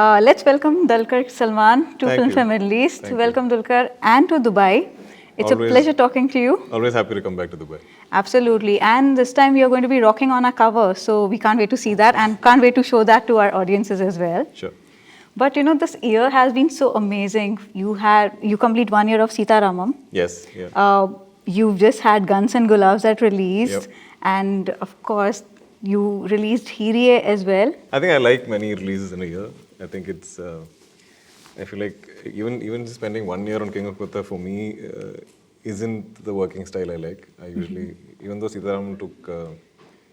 Let's welcome Dulquer Salmaan to Thank Filmfare you. Middle East. Thank you. Welcome Dulquer and to Dubai. It's Always- a pleasure talking to you. Always happy to come back to Dubai. Absolutely. And this time you're going to be rocking on our cover. So we can't wait to see that and can't wait to show that to our audiences as well. Sure. But this year has been so amazing. You complete 1 year of Sita Ramam. Yes. Yeah. You've just had Guns and Gulabs that released. Yep. And of course, you released Hirie as well. I think I like many releases in a year. I think it's. I feel like even spending 1 year on King of Kotha for me isn't the working style I like. I usually, even though Sitaram took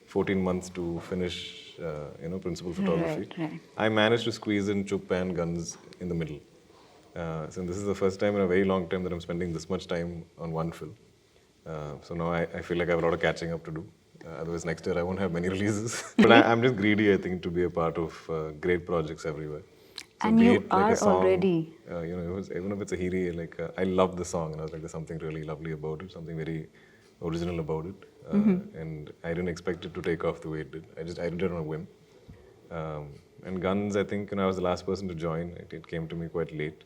14 months to finish, principal photography, Right. I managed to squeeze in Chup and Guns in the middle. So this is the first time in a very long time that I'm spending this much time on one film. So now I feel like I have a lot of catching up to do. Otherwise, next year I won't have many releases. But I'm just greedy, I think, to be a part of great projects everywhere. So And be you it like are a song, already. even if it's a Hiri, I love the song, and I was like, there's something really lovely about it, something very original about it, and I didn't expect it to take off the way it did. I did it on a whim. And Guns, I think, I was the last person to join. It came to me quite late,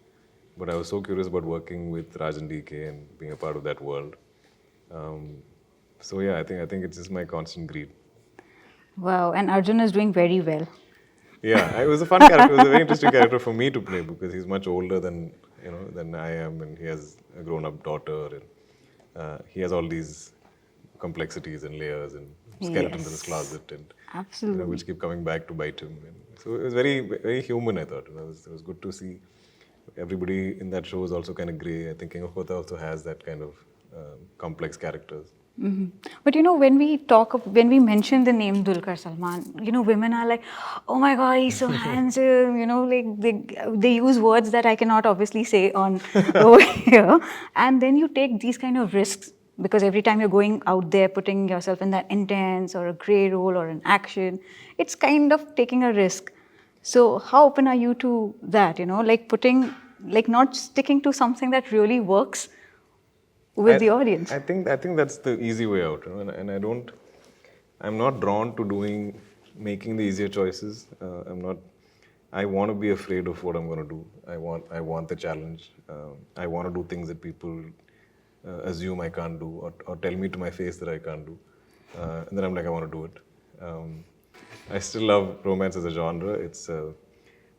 but I was so curious about working with Rajan DK and being a part of that world. So yeah, I think it's just my constant greed. Wow. And Arjun is doing very well. Yeah, it was a fun character. It was a very interesting character for me to play because he's much older than I am, and he has a grown-up daughter, and he has all these complexities and layers and skeletons in his closet, and Absolutely. which keep coming back to bite him. And so it was very, very human. I thought it was good to see. Everybody in that show is also kind of grey. I think King of Kotha also has that kind of complex characters. Mm-hmm. But when we mention the name Dulquer Salmaan, women are like, oh my God, he's so handsome. They use words that I cannot obviously say on over here. And then you take these kind of risks because every time you're going out there, putting yourself in that intense or a grey role or an action, it's kind of taking a risk. So how open are you to that? Not sticking to something that really works with the audience. I think that's the easy way out, and I'm not drawn to making the easier choices. I want to be afraid of what I'm going to do. I want the challenge. I want to do things that people assume I can't do or tell me to my face that I can't do. And then I'm like, I want to do it. I still love romance as a genre. It's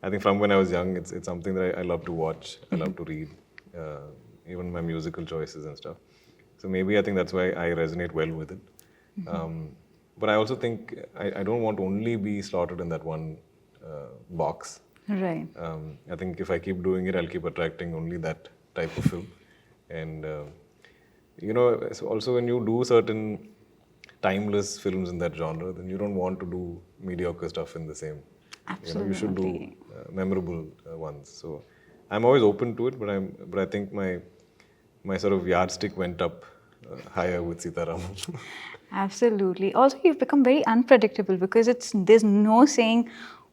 I think from when I was young, it's something that I love to watch. I love to read. Even my musical choices and stuff. So maybe I think that's why I resonate well with it. But I also think I don't want to only be slotted in that one box. Right. I think if I keep doing it, I'll keep attracting only that type of film. And, so also when you do certain timeless films in that genre, then you don't want to do mediocre stuff in the same. Absolutely. You should do memorable ones. So I'm always open to it, but I think my sort of yardstick went up higher with Sitaram. Absolutely. Also, you've become very unpredictable because there's no saying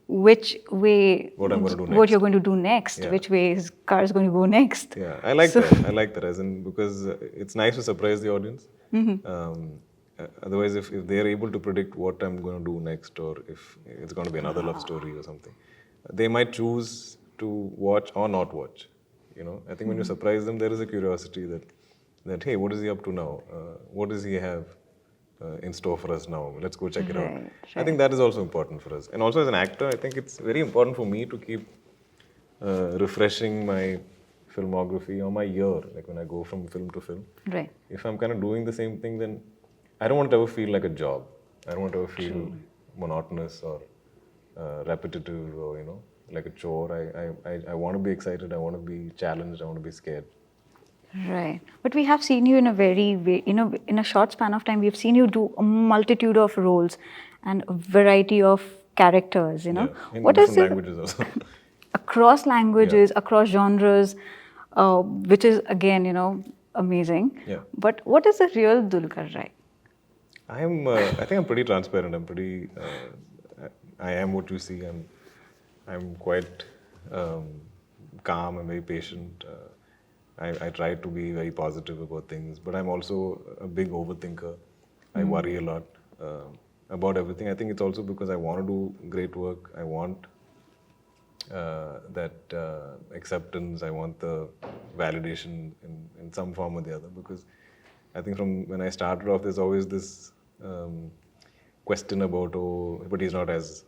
which way What I'm going to do what next. you're going to do next, Yeah. which way his car is going to go next. Yeah, I like that. I like that as in because it's nice to surprise the audience. Otherwise, if they're able to predict what I'm going to do next, or if it's going to be another love story or something, they might choose to watch or not watch. I think when you surprise them, there is a curiosity that hey, what is he up to now? What does he have in store for us now? Let's go check it out. Right. I think that is also important for us. And also as an actor, I think it's very important for me to keep refreshing my filmography or my year, like when I go from film to film. Right. If I'm kind of doing the same thing, then I don't want it to ever feel like a job. I don't want it to ever feel monotonous or repetitive or, like a chore. I want to be excited. I want to be challenged. I want to be scared. Right. But we have seen you in in a short span of time, we've seen you do a multitude of roles and a variety of characters, Yeah, in What is different it? languages also. Across languages, across genres, which is again, amazing. Yeah. But what is the real Dulquer, right? I think I'm pretty transparent. I'm pretty. I am what you see. I'm quite calm. I'm very patient. I try to be very positive about things, but I'm also a big overthinker. I worry a lot about everything. I think it's also because I want to do great work. I want that acceptance. I want the validation in some form or the other, because I think from when I started off, there's always this question about, oh, but he's not as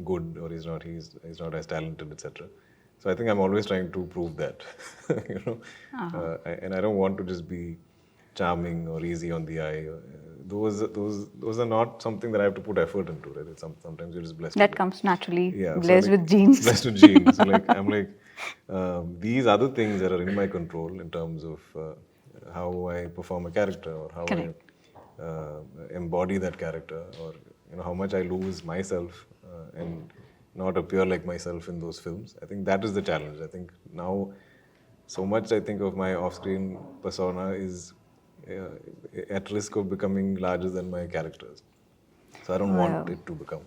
good, or he's not as talented, etc. So I think I'm always trying to prove that, you know, and I don't want to just be charming or easy on the eye. Those are not something that I have to put effort into, right? Sometimes you're just blessed. That comes naturally, Yeah, so blessed like, with genes. Blessed with genes. So like I'm like these other things that are in my control in terms of how I perform a character, or how Correct. I embody that character, or how much I lose myself and not appear like myself in those films. I think that is the challenge. I think now so much I think of my off-screen persona is at risk of becoming larger than my characters. So I don't want Wow. it to become.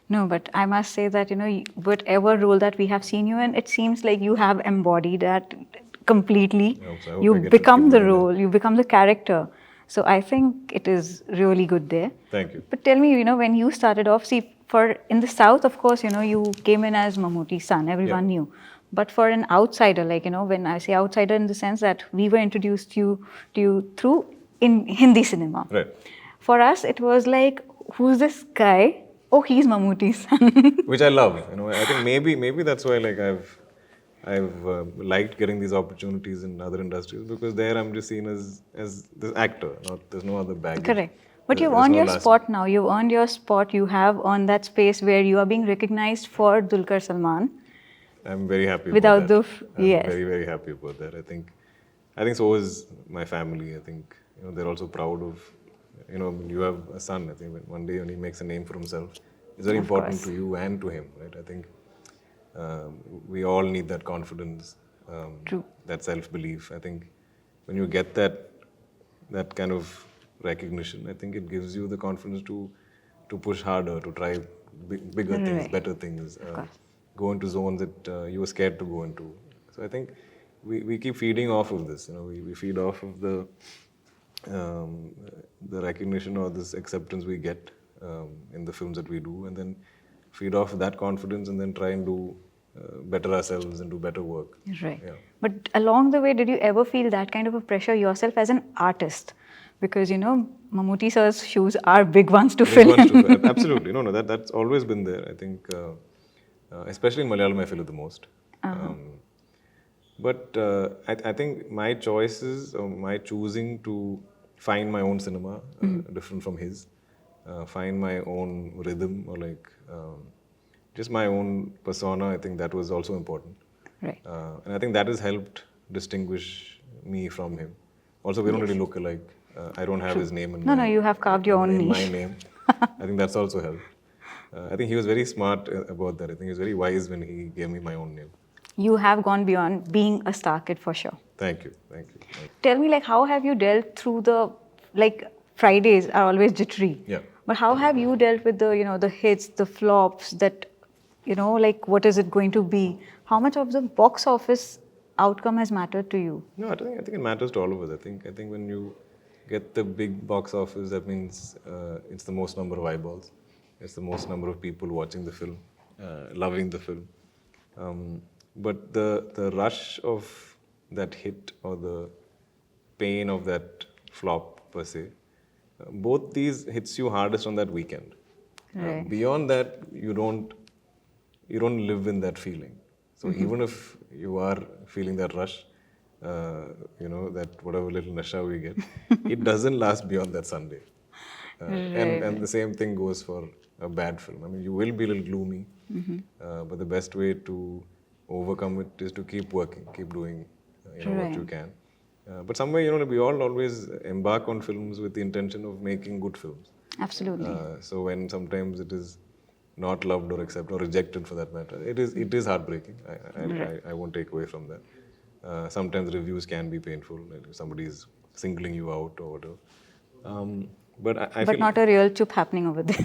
No, but I must say that, whatever role that we have seen you in, it seems like you have embodied that completely. Yeah, so I hope You I get to become keep the doing that. role, you become the character. So I think it is really good there. Thank you. But tell me, when you started off, see, in the South, of course, you came in as Mammootty's son, everyone Yeah. knew. But for an outsider, like, when I say outsider in the sense that we were introduced to you through in Hindi cinema. Right. For us, it was like, who's this guy? Oh, he's Mammootty's son. Which I love. I think maybe that's why like I've liked getting these opportunities in other industries, because there I'm just seen as this actor. There's no other baggage. Correct. But you've There's earned no your last- spot now. You've earned your spot. You have earned that space where you are being recognized for Dulquer Salmaan. I'm very happy Without about that. the I'm yes. very, very happy about that. I think so is my family. I think they're also proud of you have a son. I think one day when he makes a name for himself, it's very Of important course. to you and to him, right? I think we all need that confidence, True. that self-belief. I think when you get that kind of recognition, I think it gives you the confidence to push harder, to try bigger things, Right. better things, course. go into zones that you were scared to go into. So I think we keep feeding off of this. We feed off of the recognition or this acceptance we get in the films that we do, and then feed off that confidence, and then try and do better ourselves and do better work. Right. Yeah. But along the way, did you ever feel that kind of a pressure yourself as an artist? Because, Mammootty sir's shoes are big ones to Big fill ones in. to fill. Absolutely. No, that's always been there. I think, especially in Malayalam, I feel it the most. But I think my choices, or my choosing to find my own cinema, different from his, find my own rhythm, or like just my own persona, I think that was also important. Right. And I think that has helped distinguish me from him. Also, we don't really look alike. I don't have his name in No, my, you have carved your own in my niche. name. I think that's also helped. I think he was very smart about that. I think he was very wise when he gave me my own name. You have gone beyond being a star kid for sure. Thank you. Thank you. Thank you. Tell me, how have you dealt through Fridays are always jittery. Yeah. But how have you dealt with the hits, the flops, that, what is it going to be? How much of the box office outcome has mattered to you? No, I think it matters to all of us. I think when you get the big box office, that means it's the most number of eyeballs. It's the most number of people watching the film, loving the film. But the rush of that hit, or the pain of that flop per se, both these hits you hardest on that weekend. Right. Beyond that, you don't live in that feeling. So even if you are feeling that rush, that whatever little nasha we get, it doesn't last beyond that Sunday. And the same thing goes for a bad film. I mean, you will be a little gloomy, but the best way to overcome it is to keep working, keep doing what you can. But somewhere, we all always embark on films with the intention of making good films. Absolutely. So when sometimes it is not loved or accepted or rejected, for that matter, it is heartbreaking. I won't take away from that. Sometimes reviews can be painful, like if somebody is singling you out or whatever. But I but feel not a real chup happening over there.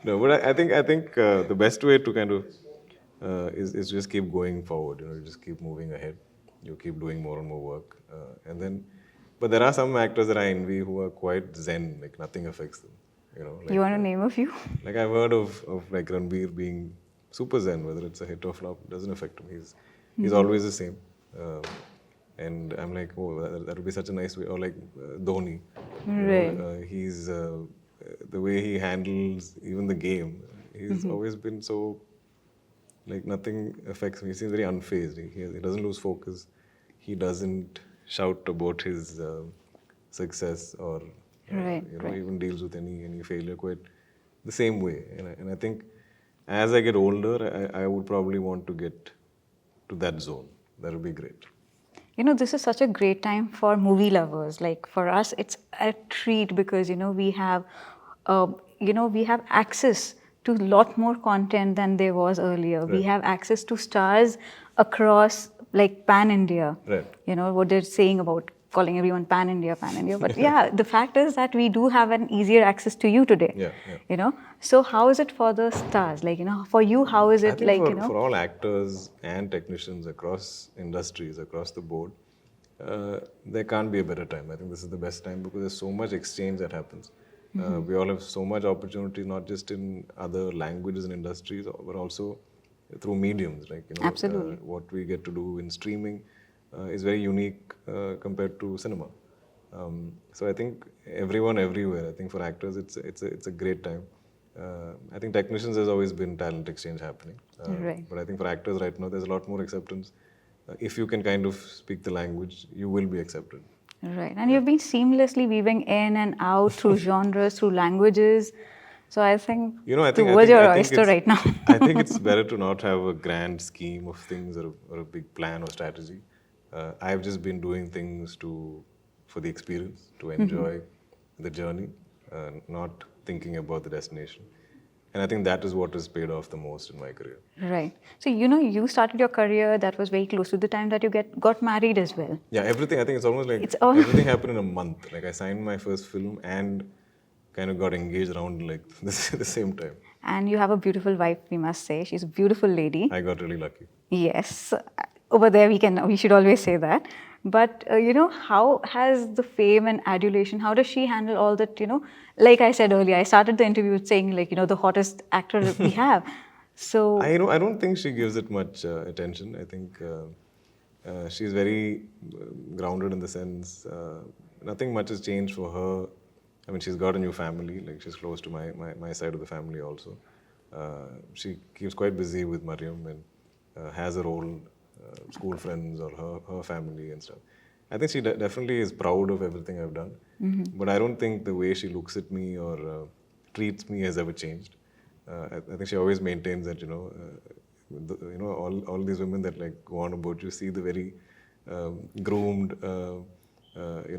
no. But I think the best way to kind of is just keep going forward. You just keep moving ahead. You keep doing more and more work, and then. But there are some actors that I envy who are quite zen, like nothing affects them. Like, You want to name a few? like I've heard of like Ranbir being super zen. Whether it's a hit or flop, it doesn't affect him. He's always the same. And I'm like, oh, that would be such a nice way. Or like Dhoni, Right. he's the way he handles even the game. He's always been so like nothing affects me. He seems very unfazed. He doesn't lose focus. He doesn't shout about his success or Right, even deals with any failure quite the same way. And I think as I get older, I would probably want to get to that zone. That would be great. This is such a great time for movie lovers. Like for us, it's a treat because we have, we have access to a lot more content than there was earlier. We Right. have access to stars across like pan India. Right. What they're saying about calling everyone pan India, pan India. But yeah, the fact is that we do have an easier access to you today. Yeah. So how is it for the stars? Like for you, how is I it think like for all actors and technicians across industries, across the board, there can't be a better time. I think this is the best time because there's so much exchange that happens. We all have so much opportunity, not just in other languages and industries, but also through mediums. Like Absolutely. what we get to do in streaming is very unique compared to cinema. So I think everyone everywhere. I think for actors, it's a great time. I think technicians has always been talent exchange happening, Right. but I think for actors right now, there's a lot more acceptance. If you can kind of speak the language, you will be accepted. Right. And you've been seamlessly weaving in and out through genres, through languages. So I think the words are your oyster right now. I think it's better to not have a grand scheme of things or a big plan or strategy. I've just been doing things for the experience, to enjoy the journey, not thinking about the destination. And I think that is what has paid off the most in my career. Right. So, you started your career that was very close to the time that you got married as well. Yeah, everything. I think it's almost like It's all- everything happened in a month. Like I signed my first film and kind of got engaged around like the same time. And you have a beautiful wife, we must say. She's a beautiful lady. I got really lucky. Yes. Over there, we should always say that. But, how has the fame and adulation, how does she handle all that, Like I said earlier, I started the interview with saying, like, the hottest actor that we have. So, I don't think she gives it much attention. I think she's very grounded in the sense nothing much has changed for her. I mean, she's got a new family. Like she's close to my side of the family also. She keeps quite busy with Mariam and has her own school friends or her family and stuff. I think she definitely is proud of everything I've done. But I don't think the way she looks at me or treats me has ever changed. I think she always maintains that all these women that like go on about you see the very groomed,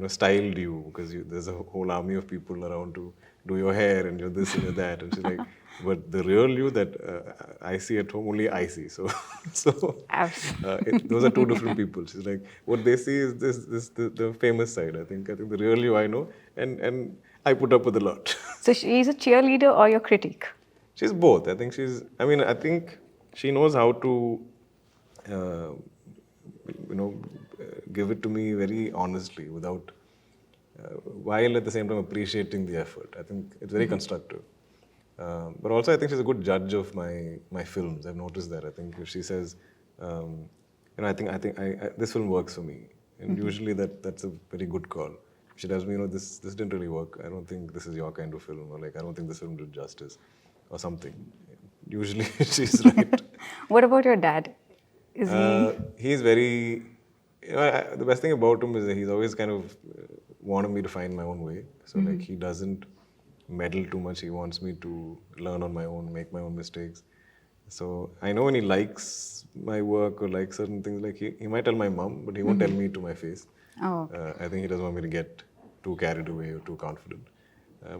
styled you because there's a whole army of people around to do your hair and you're this and you're that, and she's like, but the real you that I see at home only I see. So those are two different people. She's like, what they see is the famous side. I think the real you I know, and I put up with a lot. So she's a cheerleader or your critic? She's both. I think I think she knows how to, give it to me very honestly without, while at the same time appreciating the effort. I think it's very constructive. But also I think she's a good judge of my films. I've noticed that. I think if she says, I think this film works for me, and usually that's a very good call. If she tells me, this didn't really work. I don't think this is your kind of film, or like I don't think this film did justice, or something. Usually she's right. What about your dad? Is He's very. The best thing about him is that he's always kind of wanted me to find my own way. So like he doesn't meddle too much. He wants me to learn on my own, make my own mistakes. So I know when he likes my work or likes certain things, like he might tell my mom, but he won't tell me to my face. Oh, okay. I think he doesn't want me to get too carried away or too confident.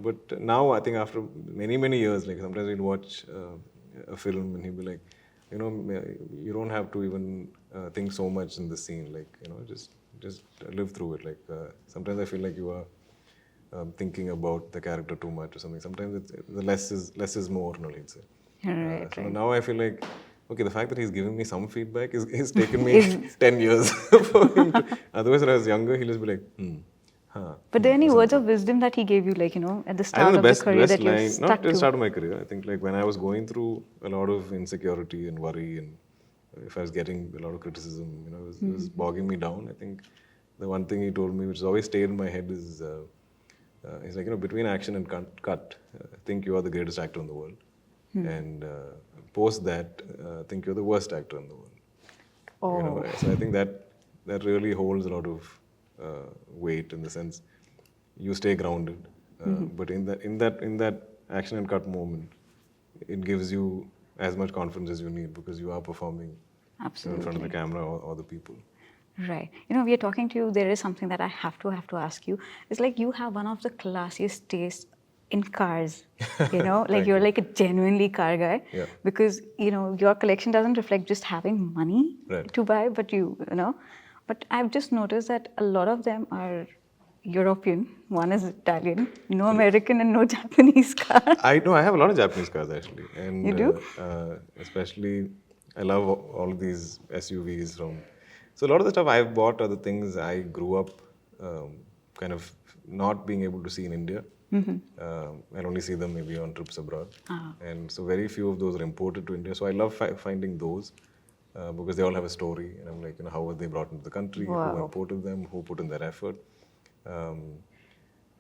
But now I think after many years, like sometimes we'll watch a film and he'll be like, you don't have to even think so much in the scene. Like, just live through it. Like sometimes I feel like you are thinking about the character too much or something. Sometimes the less is more, he'd say. Right, So right. now I feel like, okay, the fact that he's giving me some feedback is taken me 10 years for him to. Otherwise, when I was younger, he'll just be like, Huh. But there any words of wisdom that he gave you, like, at the I start think of the the best, career best that you've line, stuck not at the to? start of my career, I think like when I was going through a lot of insecurity and worry, and if I was getting a lot of criticism, it was bogging me down. I think the one thing he told me, which has always stayed in my head, is he's like, between action and cut, think you are the greatest actor in the world. And post that, think you're the worst actor in the world. Oh. So I think that really holds a lot of weight, in the sense you stay grounded, but in that action and cut moment, it gives you as much confidence as you need, because you are performing in front of the Absolutely. camera or the people. Right. We are talking to you. There is something that I have to ask you. It's like you have one of the classiest tastes in cars. Like Thank you're you. like a genuinely car guy. Yeah. Because your collection doesn't reflect just having money Right. to buy, but But I've just noticed that a lot of them are European. One is Italian. No American and no Japanese car. I know I have a lot of Japanese cars actually, You and do? especially I love all of these SUVs from. So a lot of the stuff I've bought are the things I grew up kind of not being able to see in India. I'll only see them maybe on trips abroad, and so very few of those are imported to India. So I love finding those because they all have a story, and I'm like, how were they brought into the country? Who Wow. imported them? Who put in that effort?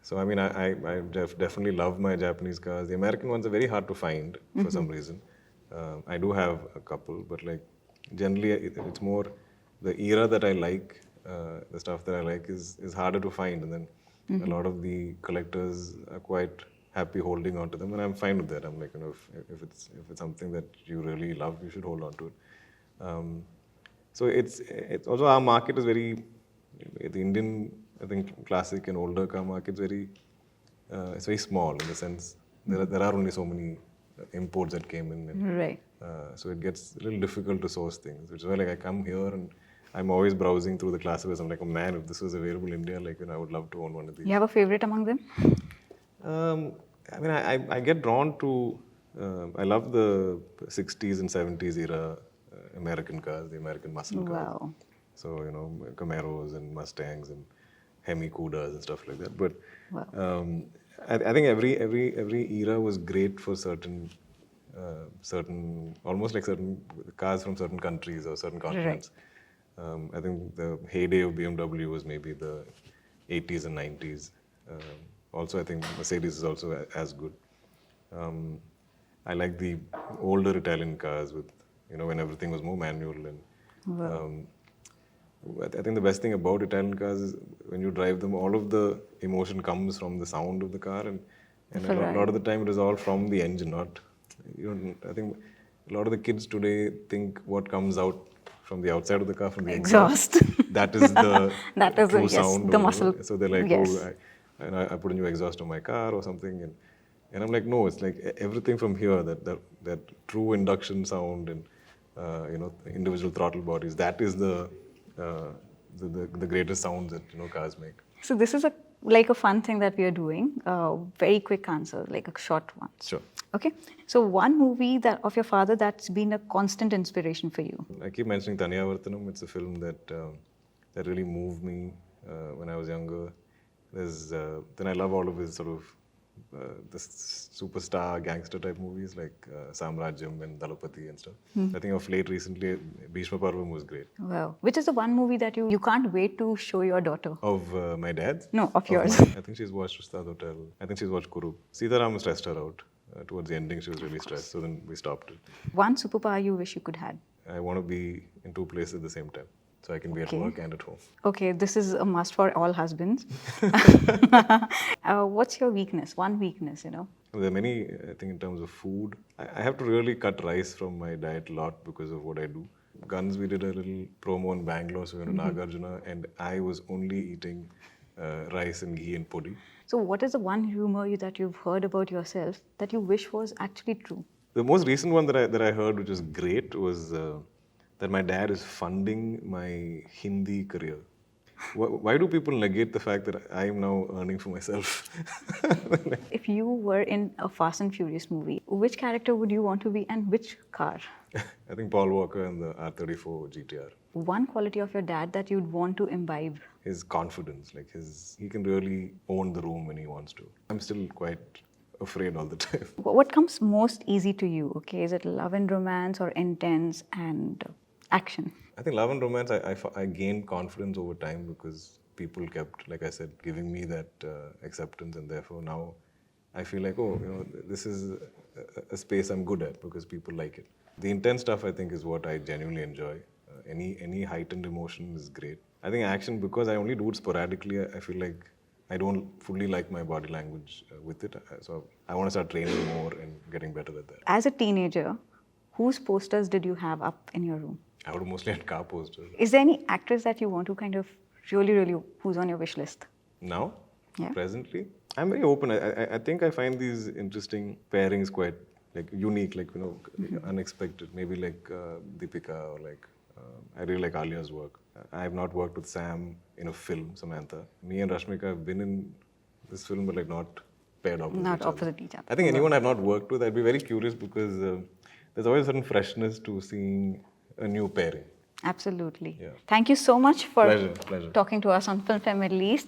So I mean, I definitely love my Japanese cars. The American ones are very hard to find for some reason. I do have a couple, but like generally it's more the era that I like, the stuff that I like is harder to find, and then a lot of the collectors are quite happy holding on to them, and I'm fine with that. I'm like, if it's something that you really love, you should hold on to it. So it's also our market is very, the Indian, I think, classic and older car market is it's very small, in the sense there are only so many imports that came in, and, Right. so it gets a little difficult to source things, which is why like I come here and I'm always browsing through the classifieds. I'm like, oh man, if this was available in India, like I would love to own one of these. You have a favorite among them? I mean, I get drawn to. I love the 60s and 70s era American cars, the American muscle cars. Wow. So Camaros and Mustangs and Hemi Cudas and stuff like that. But I think every era was great for certain almost like certain cars from certain countries or certain continents. I think the heyday of BMW was maybe the 80s and 90s. Also, I think Mercedes is also as good. I like the older Italian cars with, when everything was more manual. And I think the best thing about Italian cars is when you drive them, all of the emotion comes from the sound of the car, and a lot of the time it is all from the engine, not. I think a lot of the kids today think what comes out from the outside of the car, from the Exhaust. that is the That is true sound. the muscle. So they're like, Yes. I put a new exhaust on my car or something, and I'm like, no, it's like everything from here, that true induction sound, and individual throttle bodies. That is the greatest sounds that cars make. So this is like a fun thing that we are doing. Very quick answer, like a short one. Sure. Okay. So one movie of your father that's been a constant inspiration for you. I keep mentioning Taniyavarthanam. It's a film that really moved me when I was younger. Then I love all of his sort of the superstar gangster type movies like Samrajyam and Dalapati and stuff. I think of late recently, Bhishma Parvam was great. Wow. Which is the one movie that you can't wait to show your daughter? Of my dad's? No, of yours. I think she's watched Ustad Hotel. I think she's watched Kuru. Sitaram stressed her out. Towards the ending, she was really stressed, so then we stopped it. One superpower you wish you could have? I want to be in two places at the same time, so I can be at work and at home. Okay, this is a must for all husbands. What's your weakness? One weakness, There are many, I think, in terms of food. I have to really cut rice from my diet a lot because of what I do. Guns, we did a little promo in Bangalore, so we went to Nagarjuna, and I was only eating rice and ghee and podi. So what is the one rumor that you've heard about yourself that you wish was actually true? The most recent one that I heard, which was great, was that my dad is funding my Hindi career. Why do people negate the fact that I am now earning for myself? If you were in a Fast and Furious movie, which character would you want to be and which car? I think Paul Walker and the R34 GTR. One quality of your dad that you'd want to imbibe? His confidence, like he can really own the room when he wants to. I'm still quite afraid all the time. What comes most easy to you? Okay, is it love and romance or intense and action? I think love and romance, I gained confidence over time because people kept, like I said, giving me that acceptance, and therefore now I feel like, oh, this is a space I'm good at because people like it. The intense stuff, I think, is what I genuinely enjoy. Any heightened emotion is great. I think action, because I only do it sporadically, I feel like I don't fully like my body language with it. So I want to start training more and getting better at that. As a teenager, whose posters did you have up in your room? I would mostly had car posters. Is there any actress that you want to kind of really, who's on your wish list? Now? Yeah. Presently? I'm very open. I think I find these interesting pairings quite unique, unexpected. Maybe like Deepika or I really like Alia's work. I have not worked with Sam in a film, Samantha. Me and Rashmika have been in this film, but not paired opposite Not each opposite each other. I think anyone I've not worked with, I'd be very curious because there's always a certain freshness to seeing a new pairing. Absolutely. Yeah. Thank you so much for Pleasure. talking to us on Filmfare Middle East.